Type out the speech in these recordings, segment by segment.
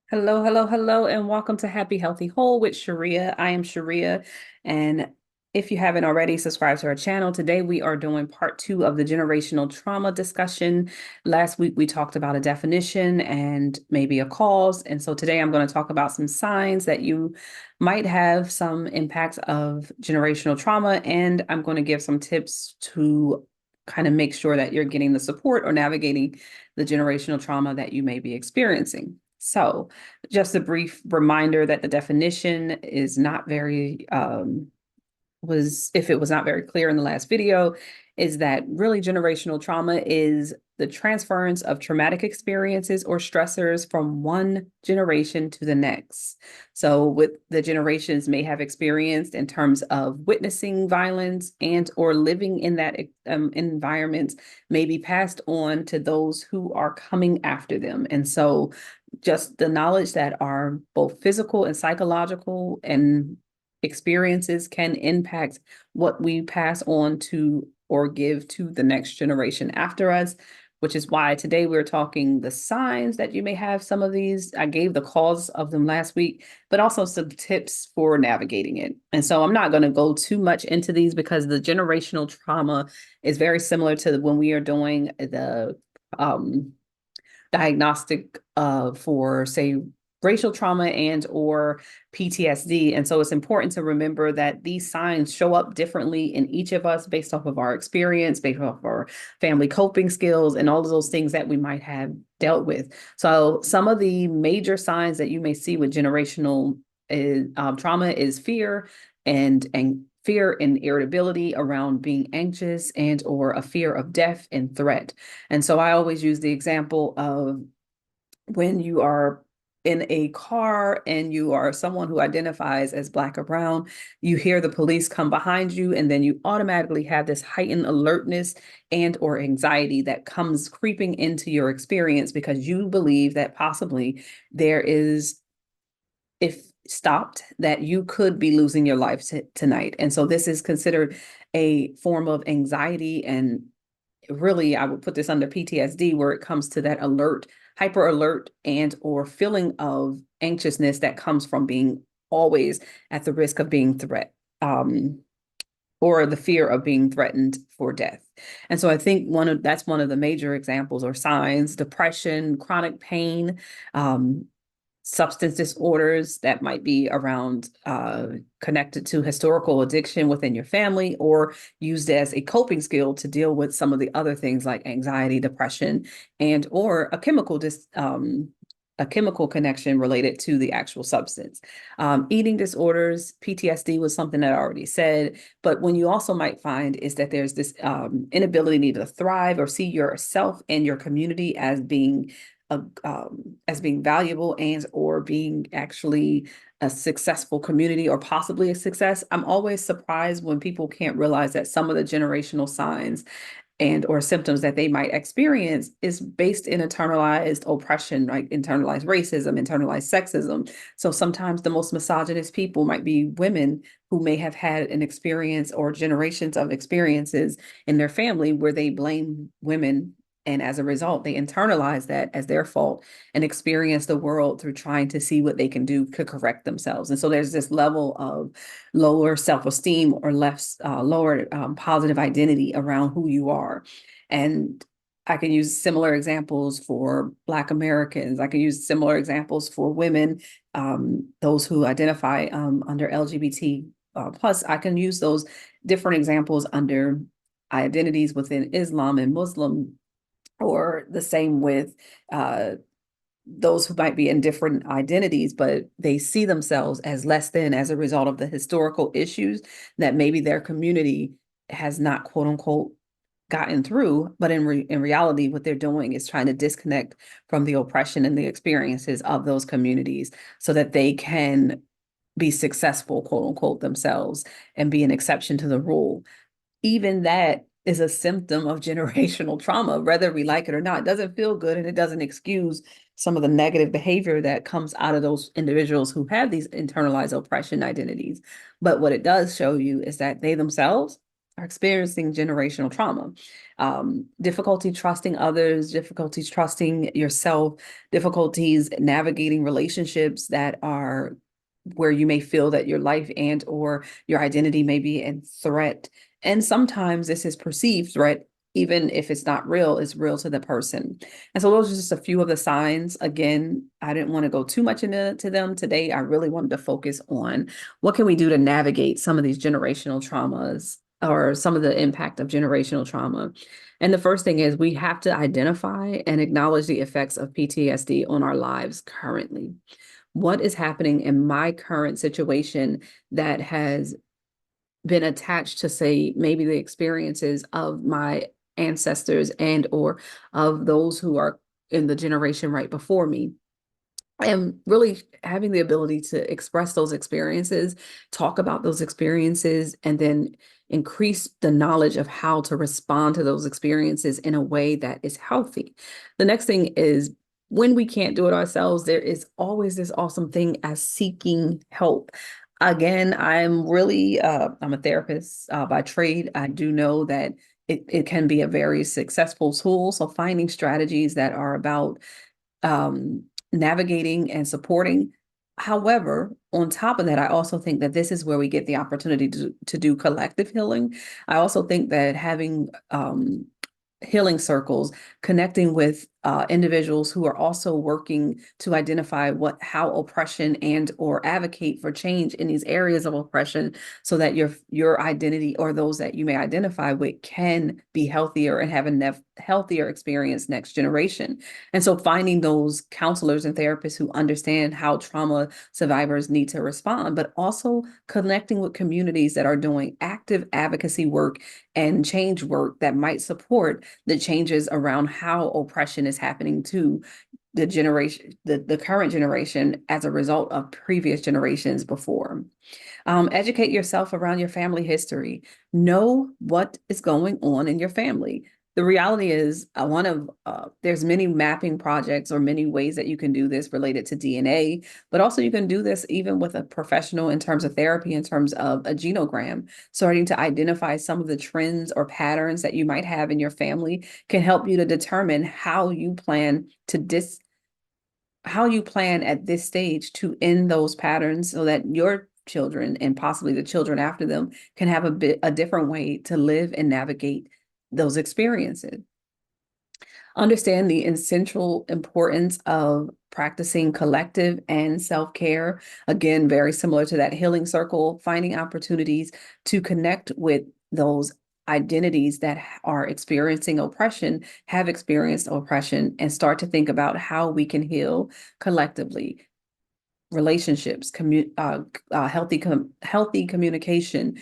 Hello, hello, hello, and welcome to Happy Healthy Whole with Sharea. I am Sharea, and if you haven't already, subscribe to our channel. Today we are doing part two of the generational trauma discussion. Last week we talked about a definition and maybe a cause, and so today I'm going to talk about some signs that you might have some impacts of generational trauma, and I'm going to give some tips to kind of make sure that you're getting the support or navigating the generational trauma that you may be experiencing. So, just a brief reminder that the definition is not very was if it was not very clear in the last video, is that really generational trauma is the transference of traumatic experiences or stressors from one generation to the next. So what the generations may have experienced in terms of witnessing violence and or living in that environment may be passed on to those who are coming after them. And so just the knowledge that are both physical and psychological and experiences can impact what we pass on to or give to the next generation after us, which is why today we're talking the signs that you may have some of these. I gave the cause of them last week, but also some tips for navigating it. And so I'm not going to go too much into these because the generational trauma is very similar to when we are doing the diagnostic for, say, racial trauma and or PTSD. And so it's important to remember that these signs show up differently in each of us based off of our experience, based off of our family coping skills, and all of those things that we might have dealt with. So some of the major signs that you may see with generational trauma is fear and fear and irritability around being anxious and or a fear of death and threat. And so I always use the example of when you are in a car and you are someone who identifies as Black or brown, you hear the police come behind you, and then you automatically have this heightened alertness and or anxiety that comes creeping into your experience because you believe that possibly there is, if stopped, that you could be losing your life tonight. And so this is considered a form of anxiety, and really I would put this under PTSD, where it comes to that alert, hyper alert and or feeling of anxiousness that comes from being always at the risk of being or the fear of being threatened for death. And so I think that's one of the major examples or signs. Depression, chronic pain, substance disorders that might be around connected to historical addiction within your family or used as a coping skill to deal with some of the other things like anxiety, depression, and or a chemical connection related to the actual substance. Eating disorders, PTSD was something that I already said, but when you also might find is that there's this inability to thrive or see yourself and your community as being valuable and or being actually a successful community or possibly a success. I'm always surprised when people can't realize that some of the generational signs and or symptoms that they might experience is based in internalized oppression, like internalized racism, internalized sexism. So sometimes the most misogynist people might be women who may have had an experience or generations of experiences in their family where they blame women, and as a result, they internalize that as their fault and experience the world through trying to see what they can do to correct themselves. And so there's this level of lower self-esteem or less lower positive identity around who you are. And I can use similar examples for Black Americans. I can use similar examples for women, those who identify under LGBT. Plus, I can use those different examples under identities within Islam and Muslim, or the same with those who might be in different identities, but they see themselves as less than as a result of the historical issues that maybe their community has not, quote unquote, gotten through. But in reality, what they're doing is trying to disconnect from the oppression and the experiences of those communities so that they can be successful, quote unquote, themselves and be an exception to the rule. Even that is a symptom of generational trauma, whether we like it or not. It doesn't feel good, and it doesn't excuse some of the negative behavior that comes out of those individuals who have these internalized oppression identities. But what it does show you is that they themselves are experiencing generational trauma, difficulty trusting others, difficulties trusting yourself, difficulties navigating relationships that are where you may feel that your life and or your identity may be in threat. And sometimes this is perceived threat, even if it's not real, it's real to the person. And so those are just a few of the signs. Again, I didn't want to go too much into them today. I really wanted to focus on what can we do to navigate some of these generational traumas or some of the impact of generational trauma. And the first thing is we have to identify and acknowledge the effects of PTSD on our lives currently. What is happening in my current situation that has been attached to, say, maybe the experiences of my ancestors and or of those who are in the generation right before me? And really having the ability to express those experiences, talk about those experiences, and then increase the knowledge of how to respond to those experiences in a way that is healthy. The next thing is when we can't do it ourselves, there is always this awesome thing as seeking help. Again, I'm a therapist by trade. I do know that it can be a very successful tool. So finding strategies that are about navigating and supporting. However, on top of that, I also think that this is where we get the opportunity to do collective healing. I also think that having healing circles, connecting with individuals who are also working to identify how oppression and or advocate for change in these areas of oppression, so that your identity or those that you may identify with can be healthier and have a healthier experience next generation. And so finding those counselors and therapists who understand how trauma survivors need to respond, but also connecting with communities that are doing active advocacy work and change work that might support the changes around how oppression is happening to the current generation as a result of previous generations before. Educate yourself around your family history. Know what is going on in your family. The reality is, there's many mapping projects or many ways that you can do this related to DNA, but also you can do this even with a professional in terms of therapy, in terms of a genogram. Starting to identify some of the trends or patterns that you might have in your family can help you to determine how you plan at this stage to end those patterns so that your children and possibly the children after them can have a different way to live and navigate those experiences. Understand the essential importance of practicing collective and self-care. Again, very similar to that healing circle, finding opportunities to connect with those identities that are experiencing oppression, have experienced oppression, and start to think about how we can heal collectively. Relationships, healthy communication,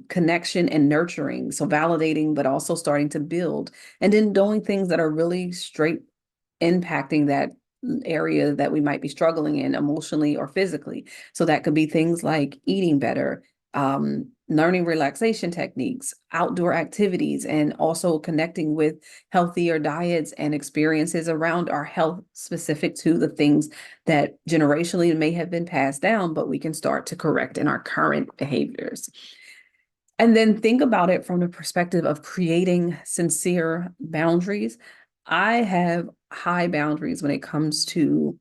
connection and nurturing. So validating, but also starting to build, and then doing things that are really straight impacting that area that we might be struggling in emotionally or physically. So that could be things like eating better, learning relaxation techniques, outdoor activities, and also connecting with healthier diets and experiences around our health specific to the things that generationally may have been passed down, but we can start to correct in our current behaviors. And then think about it from the perspective of creating sincere boundaries. I have high boundaries when it comes to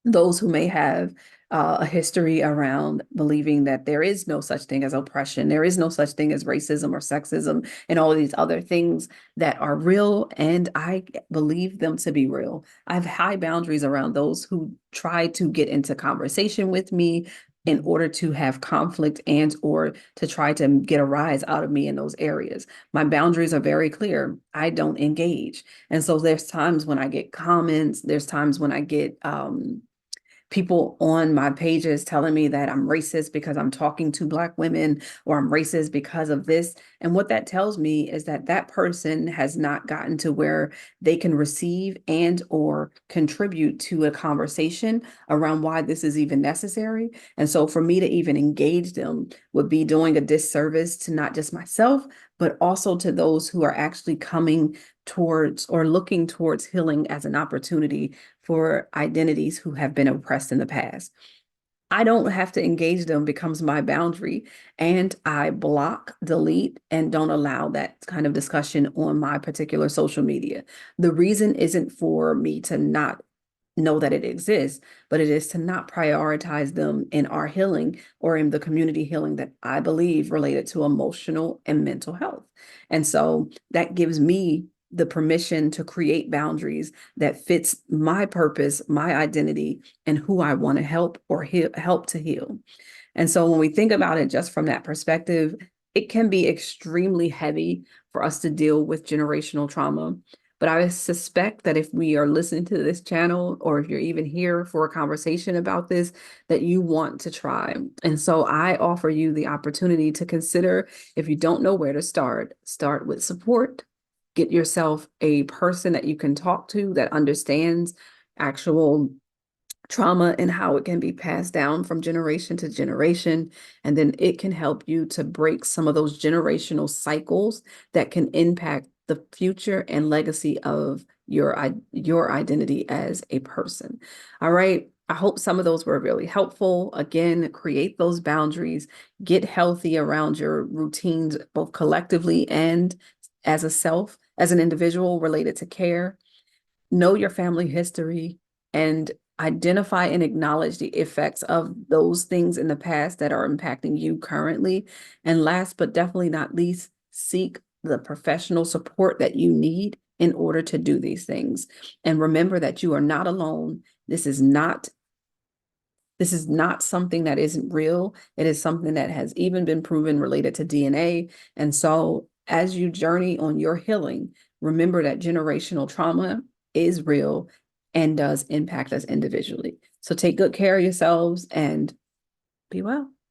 those who may have a history around believing that there is no such thing as oppression, there is no such thing as racism or sexism, and all of these other things that are real, and I believe them to be real. I have high boundaries around those who try to get into conversation with me in order to have conflict and or to try to get a rise out of me in those areas. My boundaries are very clear. I don't engage. And so there's times when I get comments, there's times when I get people on my pages telling me that I'm racist because I'm talking to Black women, or I'm racist because of this. And what that tells me is that that person has not gotten to where they can receive and or contribute to a conversation around why this is even necessary. And so for me to even engage them would be doing a disservice to not just myself, but also to those who are actually coming towards or looking towards healing as an opportunity for identities who have been oppressed in the past. I don't have to engage them becomes my boundary. And I block, delete, and don't allow that kind of discussion on my particular social media. The reason isn't for me to not know that it exists, but it is to not prioritize them in our healing or in the community healing that I believe related to emotional and mental health. And so that gives me the permission to create boundaries that fits my purpose, my identity, and who I want to help or help to heal. And so when we think about it just from that perspective, it can be extremely heavy for us to deal with generational trauma. But I suspect that if we are listening to this channel, or if you're even here for a conversation about this, that you want to try. And so I offer you the opportunity to consider, if you don't know where to start with support. Get yourself a person that you can talk to that understands actual trauma and how it can be passed down from generation to generation. And then it can help you to break some of those generational cycles that can impact the future and legacy of your identity as a person. All right. I hope some of those were really helpful. Again, create those boundaries, get healthy around your routines, both collectively and as a self, as an individual related to care. Know your family history and identify and acknowledge the effects of those things in the past that are impacting you currently. And last but definitely not least, seek the professional support that you need in order to do these things. And remember that you are not alone. This is not something that isn't real. It is something that has even been proven related to DNA. And so as you journey on your healing, remember that generational trauma is real and does impact us individually. So take good care of yourselves and be well.